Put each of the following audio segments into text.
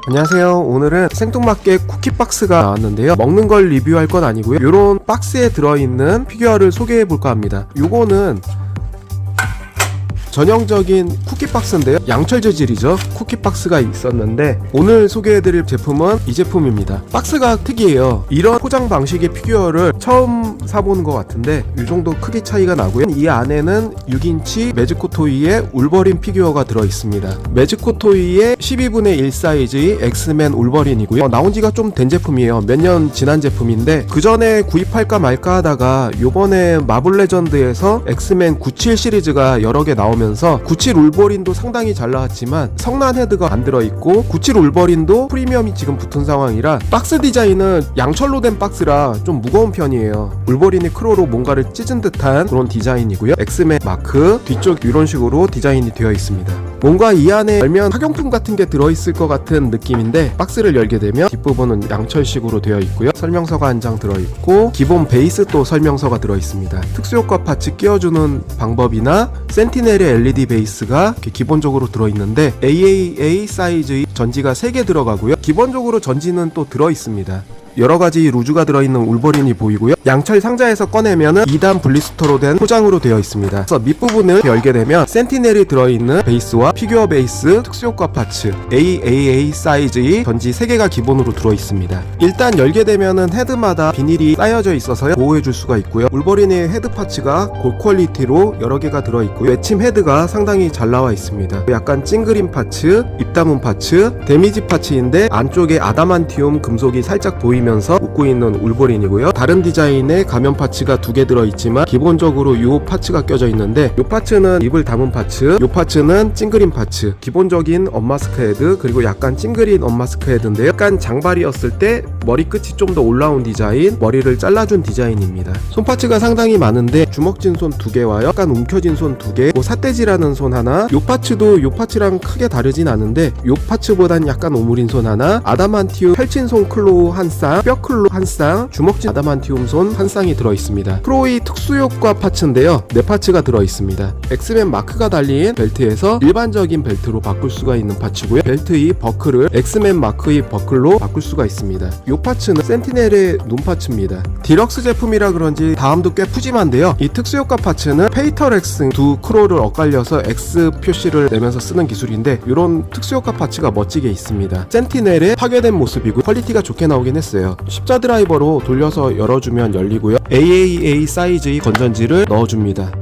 안녕하세요. 오늘은 생뚱맞게 쿠키박스가 나왔는데요. 먹는 걸 리뷰할 건 아니고요. 이런 박스에 들어있는 피규어를 소개해 볼까 합니다. 요거는 전형적인 쿠키박스인데요. 양철 재질이죠. 쿠키박스가 있었는데 오늘 소개해드릴 제품은 이 제품입니다. 박스가 특이해요. 이런 포장 방식의 피규어를 처음 사보는 것 같은데 이 정도 크기 차이가 나고요. 이 안에는 6인치 매즈코 토이의 울버린 피규어가 들어있습니다. 매즈코 토이의 12분의 1 사이즈의 엑스맨 울버린이고요. 나온 지가 좀 된 제품이에요. 몇 년 지난 제품인데 그 전에 구입할까 말까 하다가 요번에 마블 레전드에서 엑스맨 97 시리즈가 여러 개 나오면서 97 울버린도 상당히 잘 나왔지만 성난 헤드가 안 들어있고 97 울버린도 프리미엄이 지금 붙은 상황이라 박스 디자인은 양철로 된 박스라 좀 무거운 편이에요. 울버린이 크로로 뭔가를 찢은 듯한 그런 디자인이고요. 엑스맨 마크 뒤쪽 이런 식으로 디자인이 되어 있습니다. 뭔가 이 안에 열면 학용품 같은 게 들어있을 것 같은 느낌인데 박스를 열게 되면 뒷부분은 양철식으로 되어 있고요. 설명서가 한 장 들어있고 기본 베이스 또 설명서가 들어있습니다. 특수효과 파츠 끼워주는 방법이나 센티넬의 LED 베이스가 기본적으로 들어있는데 AAA 사이즈의 전지가 3개 들어가고요. 기본적으로 전지는 또 들어있습니다. 여러가지 루즈가 들어있는 울버린이 보이고요. 양철 상자에서 꺼내면은 2단 블리스터로 된 포장으로 되어 있습니다. 그래서 밑부분을 열게 되면 센티넬이 들어있는 베이스와 피규어 베이스, 특수효과 파츠, AAA 사이즈의 전지 3개가 기본으로 들어있습니다. 일단 열게 되면은 헤드마다 비닐이 쌓여져 있어서 보호해줄 수가 있고요. 울버린의 헤드 파츠가 고퀄리티로 여러 개가 들어있고요. 외침 헤드가 상당히 잘 나와 있습니다. 약간 찡그린 파츠, 입다문 파츠, 데미지 파츠인데 안쪽에 아다만티움 금속이 살짝 보이면서 웃고 있는 울버린이고요. 다른 디자인의 가면 파츠가 2개 들어있지만 기본적으로 이 파츠가 껴져 있는데 이 파츠는 입을 담은 파츠, 이 파츠는 찡그린 파츠, 기본적인 언마스크 헤드 그리고 약간 찡그린 언마스크 헤드인데요. 약간 장발이었을 때 머리 끝이 좀 더 올라온 디자인, 머리를 잘라준 디자인입니다. 손 파츠가 상당히 많은데 주먹진 손 2개와 약간 움켜진 손 2개, 삿대질하는 손 하나, 이 파츠도 이 파츠랑 크게 다르진 않은데 이 파츠보단 약간 오므린 손 하나, 아다만티움 펼친 손 클로우 한 쌍, 뼈 클로우 한 쌍, 주먹진 아다만티움 손 한 쌍이 들어있습니다. 프로의 특수효과 파츠인데요. 4파츠가 들어있습니다. 엑스맨 마크가 달린 벨트에서 일반적인 벨트로 바꿀 수가 있는 파츠고요. 벨트의 버클을 엑스맨 마크의 버클로 바꿀 수가 있습니다. 이 파츠는 센티넬의 눈 파츠입니다. 디럭스 제품이라 그런지 다음도 꽤 푸짐한데요. 이 특수효과 파츠는 페이터렉스 2 크로를 엇갈려서 X 표시를 내면서 쓰는 기술인데 이런 특수효과 파츠가 멋지게 있습니다. 센티넬의 파괴된 모습이고 퀄리티가 좋게 나오긴 했어요. 십자 드라이버로 돌려서 열어주면 열리고요. AAA 사이즈의 건전지를 넣어줍니다.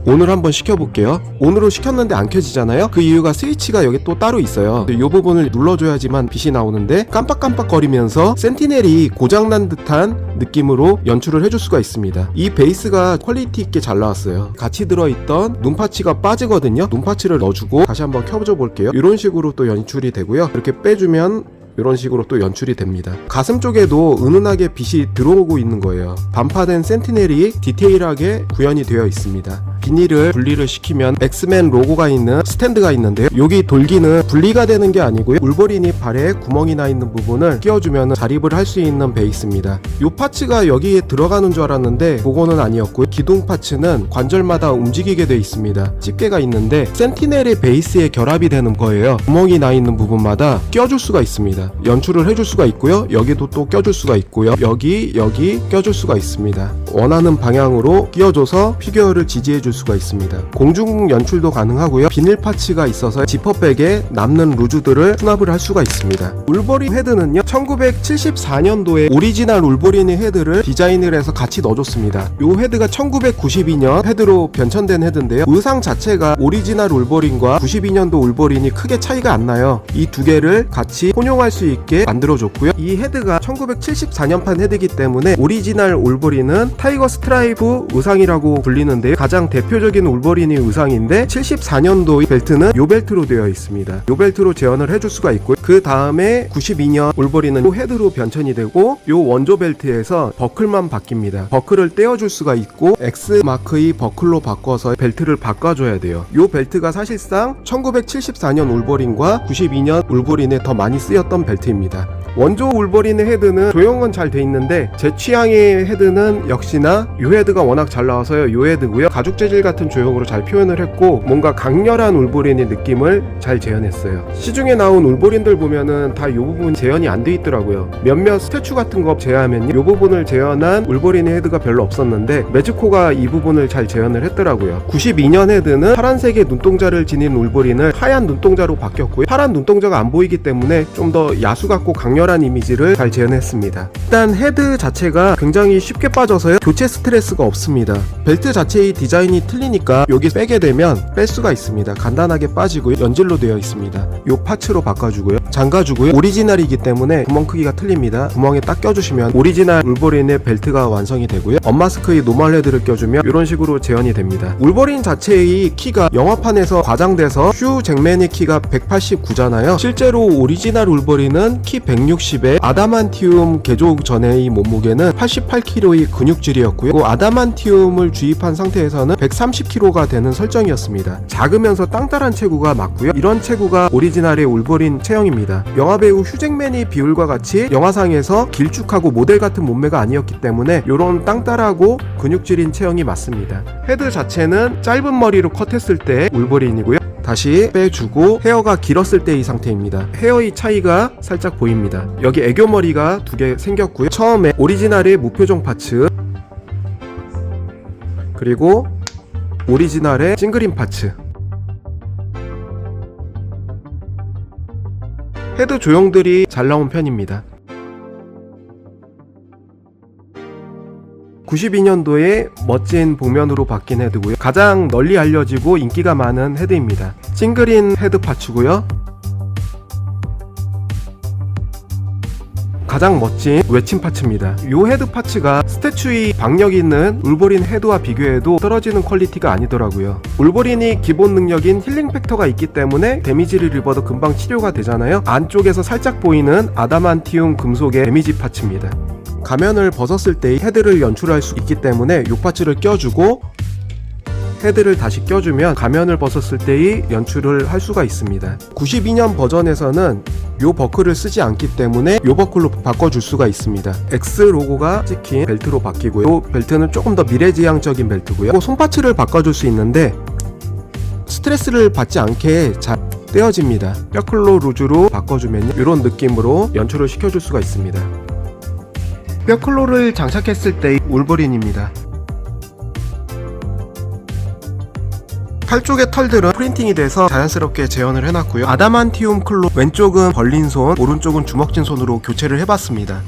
온을 한번 시켜볼게요. 온으로 시켰는데 안 켜지잖아요. 그 이유가 스위치가 여기 또 따로 있어요. 이 부분을 눌러줘야지만 빛이 나오는데 깜빡깜빡거리면서 센티넬이 고장난 듯한 느낌으로 연출을 해줄 수가 있습니다. 이 베이스가 퀄리티 있게 잘 나왔어요. 같이 들어있던 눈파츠가 빠지거든요. 눈파츠를 넣어주고 다시 한번 켜줘 볼게요. 이런 식으로 또 연출이 되고요. 이렇게 빼주면 이런 식으로 또 연출이 됩니다. 가슴 쪽에도 은은하게 빛이 들어오고 있는 거예요. 반파된 센티넬이 디테일하게 구현이 되어 있습니다. 비닐을 분리를 시키면 엑스맨 로고가 있는 스탠드가 있는데요. 여기 돌기는 분리가 되는 게 아니고요. 울버린이 발에 구멍이 나 있는 부분을 끼워주면 자립을 할 수 있는 베이스입니다. 이 파츠가 여기에 들어가는 줄 알았는데 그거는 아니었고요. 기둥 파츠는 관절마다 움직이게 되어 있습니다. 집게가 있는데 센티넬의 베이스에 결합이 되는 거예요. 구멍이 나 있는 부분마다 끼워줄 수가 있습니다. 연출을 해줄 수가 있고요. 여기도 또 껴줄 수가 있고요. 여기 껴줄 수가 있습니다. 원하는 방향으로 끼워줘서 피규어를 지지해줄 수가 있습니다. 공중 연출도 가능하고요. 비닐 파츠가 있어서 지퍼백에 남는 루즈들을 수납을 할 수가 있습니다. 울버린 헤드는요 1974년도에 오리지널 울버린의 헤드를 디자인을 해서 같이 넣어줬습니다. 이 헤드가 1992년 헤드로 변천된 헤드인데요. 의상 자체가 오리지널 울버린과 92년도 울버린이 크게 차이가 안 나요. 이 두 개를 같이 혼용할 수 있게 만들어줬고요. 이 헤드가 1974년판 헤드이기 때문에 오리지널 울버린은 타이거 스트라이프 의상이라고 불리는데요. 가장 대표적인 울버린이 의상인데 74년도 벨트는 요 벨트로 되어 있습니다. 요 벨트로 재현을 해줄 수가 있고요. 그 다음에 92년 울버린은 요 헤드로 변천이 되고 요 원조 벨트에서 버클만 바뀝니다. 버클을 떼어줄 수가 있고 X 마크의 버클로 바꿔서 벨트를 바꿔줘야 돼요. 요 벨트가 사실상 1974년 울버린과 92년 울버린에 더 많이 쓰였던 벨트입니다. 원조 울버린의 헤드는 조형은 잘 돼 있는데 제 취향의 헤드는 역시나 요 헤드가 워낙 잘 나와서요. 요 헤드고요. 가죽 재질 같은 조형으로 잘 표현을 했고 뭔가 강렬한 울버린의 느낌을 잘 재현했어요. 시중에 나온 울버린들 보면은 다 요 부분 재현이 안 돼 있더라고요. 몇몇 스태츄 같은 거 제외하면 요 부분을 재현한 울버린의 헤드가 별로 없었는데 매즈코가 이 부분을 잘 재현을 했더라고요. 92년 헤드는 파란색의 눈동자를 지닌 울버린을 하얀 눈동자로 바뀌었고요. 파란 눈동자가 안 보이기 때문에 좀 더 야수 같고 강렬한 이미지를 잘 재현했습니다. 일단 헤드 자체가 굉장히 쉽게 빠져서요. 교체 스트레스가 없습니다. 벨트 자체의 디자인이 틀리니까 여기 빼게 되면 뺄 수가 있습니다. 간단하게 빠지고요. 연질로 되어 있습니다. 요 파츠로 바꿔주고요. 잠가주고요. 오리지널이기 때문에 구멍 크기가 틀립니다. 구멍에 딱 껴주시면 오리지널 울버린의 벨트가 완성이 되고요. 언마스크의 노멀 헤드를 껴주면 이런 식으로 재현이 됩니다. 울버린 자체의 키가 영화판에서 과장돼서 휴 잭맨의 키가 189잖아요. 실제로 오리지널 울버린은 키 160에 아다만티움 개조 전의 몸무게는 88kg의 근육질이었고요. 아다만티움을 주입한 상태에서는 130kg가 되는 설정이었습니다. 작으면서 땅땅한 체구가 맞고요. 이런 체구가 오리지널의 울버린 체형입니다. 영화배우 휴 잭맨의 비율과 같이 영화상에서 길쭉하고 모델 같은 몸매가 아니었기 때문에 이런 땅땅하고 근육질인 체형이 맞습니다. 헤드 자체는 짧은 머리로 컷했을 때 울버린이고요. 다시 빼주고 헤어가 길었을 때의 상태입니다. 헤어의 차이가 살짝 보입니다. 여기 애교머리가 두 개 생겼고요. 처음에 오리지널의 무표정 파츠, 그리고 오리지널의 찡그린 파츠. 헤드 조형들이 잘 나온 편입니다. 92년도에 멋진 복면으로 바뀐 헤드고요. 가장 널리 알려지고 인기가 많은 헤드입니다. 찡그린 헤드 파츠고요. 가장 멋진 외침 파츠입니다. 이 헤드 파츠가 스태츄의 박력 있는 울버린 헤드와 비교해도 떨어지는 퀄리티가 아니더라고요. 울버린이 기본 능력인 힐링 팩터가 있기 때문에 데미지를 입어도 금방 치료가 되잖아요. 안쪽에서 살짝 보이는 아다만티움 금속의 데미지 파츠입니다. 가면을 벗었을 때 헤드를 연출할 수 있기 때문에 이 파츠를 껴주고 헤드를 다시 껴주면 가면을 벗었을 때의 연출을 할 수가 있습니다. 92년 버전에서는 요 버클을 쓰지 않기 때문에 요 버클로 바꿔줄 수가 있습니다. X 로고가 찍힌 벨트로 바뀌고요. 요 벨트는 조금 더 미래지향적인 벨트고요. 손파츠를 바꿔줄 수 있는데 스트레스를 받지 않게 잘 떼어집니다. 뼈클로 루즈로 바꿔주면 이런 느낌으로 연출을 시켜줄 수가 있습니다. 뼈클로를 장착했을 때의 울버린입니다. 팔 쪽의 털들은 프린팅이 돼서 자연스럽게 재현을 해놨고요. 아다만티움 클로, 왼쪽은 벌린 손, 오른쪽은 주먹진 손으로 교체를 해봤습니다.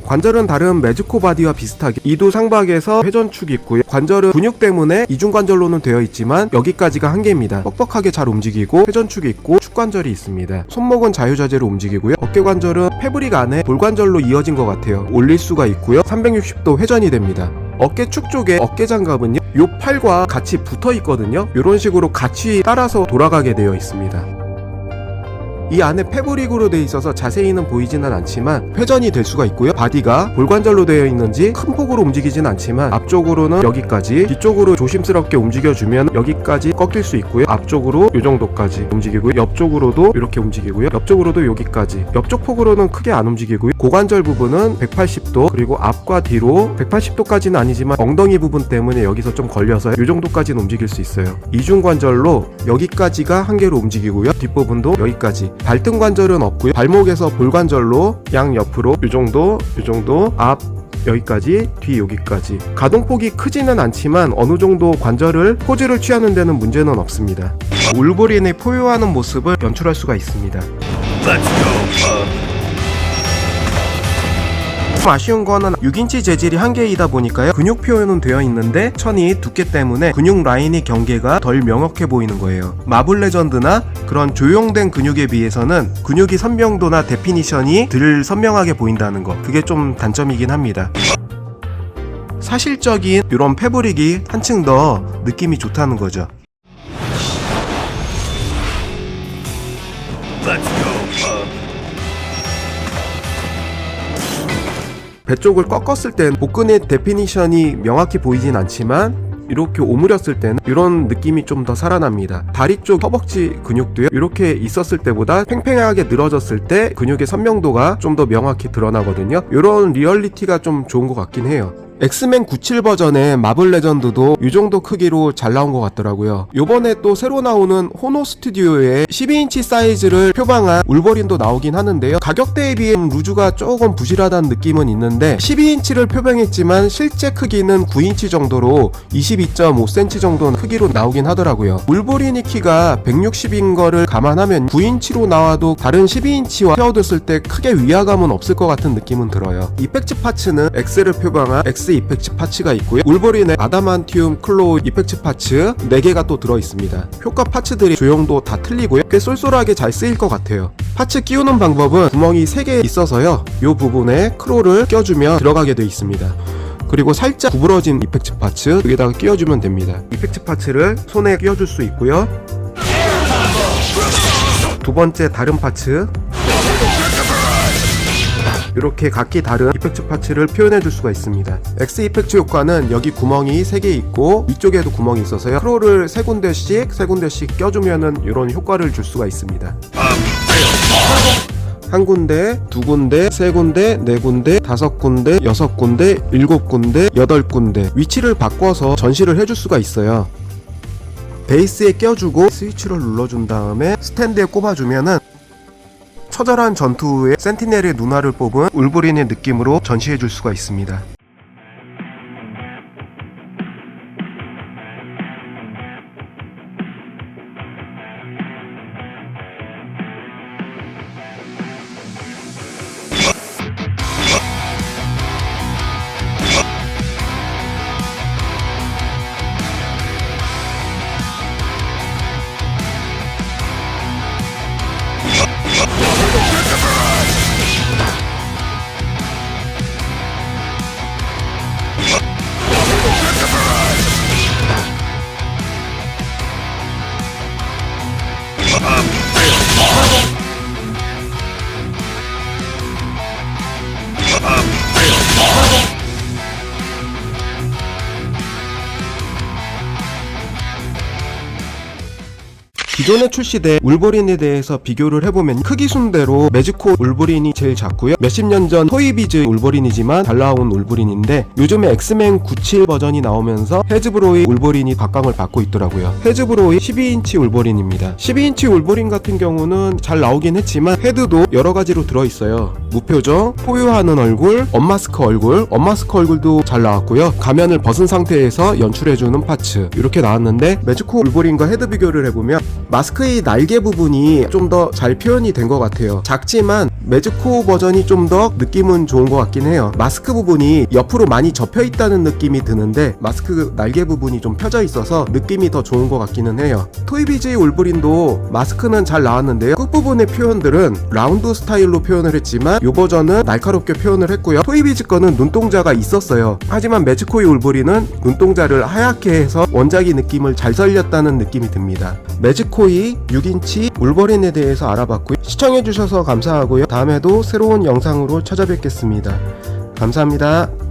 관절은 다른 매즈코 바디와 비슷하게 이두 상박에서 회전축이 있고요. 관절은 근육 때문에 이중관절로는 되어 있지만 여기까지가 한계입니다. 뻑뻑하게 잘 움직이고 회전축이 있고 축관절이 있습니다. 손목은 자유자재로 움직이고요. 어깨관절은 패브릭 안에 볼관절로 이어진 것 같아요. 올릴 수가 있고요. 360도 회전이 됩니다. 어깨축 쪽에 어깨장갑은요, 요 팔과 같이 붙어 있거든요. 이런 식으로 같이 따라서 돌아가게 되어 있습니다. 이 안에 패브릭으로 되어 있어서 자세히는 보이지는 않지만 회전이 될 수가 있고요. 바디가 볼관절로 되어 있는지 큰 폭으로 움직이진 않지만 앞쪽으로는 여기까지, 뒤쪽으로 조심스럽게 움직여주면 여기까지 꺾일 수 있고요. 앞쪽으로 이 정도까지 움직이고요. 옆쪽으로도 이렇게 움직이고요. 옆쪽으로도 여기까지. 옆쪽 폭으로는 크게 안 움직이고요. 고관절 부분은 180도, 그리고 앞과 뒤로 180도까지는 아니지만 엉덩이 부분 때문에 여기서 좀 걸려서 이 정도까지는 움직일 수 있어요. 이중관절로 여기까지가 한계로 움직이고요. 뒷부분도 여기까지. 발등 관절은 없고요. 발목에서 볼관절로 양옆으로 요정도 앞 여기까지, 뒤 여기까지. 가동폭이 크지는 않지만 어느정도 관절을 포즈를 취하는 데는 문제는 없습니다. 울버린의 포효하는 모습을 연출할 수가 있습니다. 좀 아쉬운 거는 6인치 재질이 한계이다 보니까요, 근육 표현은 되어 있는데 천이 두께 때문에 근육 라인의 경계가 덜 명확해 보이는 거예요. 마블 레전드나 그런 조형된 근육에 비해서는 근육이 선명도나 데피니션이 덜 선명하게 보인다는 거, 그게 좀 단점이긴 합니다. 사실적인 이런 패브릭이 한층 더 느낌이 좋다는 거죠. 배 쪽을 꺾었을 땐 복근의 데피니션이 명확히 보이진 않지만 이렇게 오므렸을 때는 이런 느낌이 좀 더 살아납니다. 다리 쪽 허벅지 근육도요, 이렇게 있었을 때보다 팽팽하게 늘어졌을 때 근육의 선명도가 좀 더 명확히 드러나거든요. 이런 리얼리티가 좀 좋은 것 같긴 해요. 엑스맨 97 버전의 마블 레전드도 이 정도 크기로 잘 나온 것 같더라고요. 요번에 또 새로 나오는 호노 스튜디오에 12인치 사이즈를 표방한 울버린도 나오긴 하는데요. 가격대에 비해 루즈가 조금 부실하다는 느낌은 있는데 12인치를 표방했지만 실제 크기는 9인치 정도로 22.5cm 정도 크기로 나오긴 하더라고요. 울버린이 키가 160인 거를 감안하면 9인치로 나와도 다른 12인치와 세워뒀을 때 크게 위화감은 없을 것 같은 느낌은 들어요. 이펙트 파츠는 X를 표방한 X 이펙트 파츠가 있고요. 울버린의 아다만티움 클로우 이펙트 파츠 4개가 또 들어있습니다. 효과 파츠들이 조형도 다 틀리고요. 꽤 쏠쏠하게 잘 쓰일 것 같아요. 파츠 끼우는 방법은 구멍이 3개 있어서요. 이 부분에 크로를 껴주면 들어가게 되어 있습니다. 그리고 살짝 구부러진 이펙트 파츠 여기다가 끼워주면 됩니다. 이펙트 파츠를 손에 끼워줄 수 있고요. 두 번째 다른 파츠, 이렇게 각기 다른 이펙트 파츠를 표현해 줄 수가 있습니다. X 이펙트 효과는 여기 구멍이 3개 있고 위쪽에도 구멍이 있어서요. 크로를 3군데씩 껴주면은 이런 효과를 줄 수가 있습니다. 한 군데, 두 군데, 세 군데, 네 군데, 5군데, 6군데, 7군데, 8군데 위치를 바꿔서 전시를 해줄 수가 있어요. 베이스에 껴주고 스위치를 눌러준 다음에 스탠드에 꼽아주면은 처절한 전투 후에 센티넬의 눈알을 뽑은 울버린의 느낌으로 전시해줄 수가 있습니다. 기존에 출시된 울버린에 대해서 비교를 해보면 크기 순대로 매지코 울버린이 제일 작고요. 몇십 년 전 토이비즈 울버린이지만 잘 나온 울버린인데 요즘에 엑스맨 97 버전이 나오면서 헤즈브로이 울버린이 각광을 받고 있더라고요. 헤즈브로이 12인치 울버린입니다. 12인치 울버린 같은 경우는 잘 나오긴 했지만 헤드도 여러 가지로 들어있어요. 무표정, 포효하는 얼굴, 언마스크 얼굴도 잘 나왔고요. 가면을 벗은 상태에서 연출해주는 파츠 이렇게 나왔는데 매지코 울버린과 헤드 비교를 해보면 마스크의 날개 부분이 좀 더 잘 표현이 된 것 같아요. 작지만 매지코 버전이 좀 더 느낌은 좋은 것 같긴 해요. 마스크 부분이 옆으로 많이 접혀 있다는 느낌이 드는데 마스크 날개 부분이 좀 펴져 있어서 느낌이 더 좋은 것 같기는 해요. 토이비즈 울버린도 마스크는 잘 나왔는데요. 끝부분의 표현들은 라운드 스타일로 표현을 했지만 이 버전은 날카롭게 표현을 했고요. 토이비즈 거는 눈동자가 있었어요. 하지만 매지코의 울버린은 눈동자를 하얗게 해서 원작의 느낌을 잘 살렸다는 느낌이 듭니다. 매지코의 6인치 울버린에 대해서 알아봤고요. 시청해주셔서 감사하고요. 다음에도 새로운 영상으로 찾아뵙겠습니다. 감사합니다.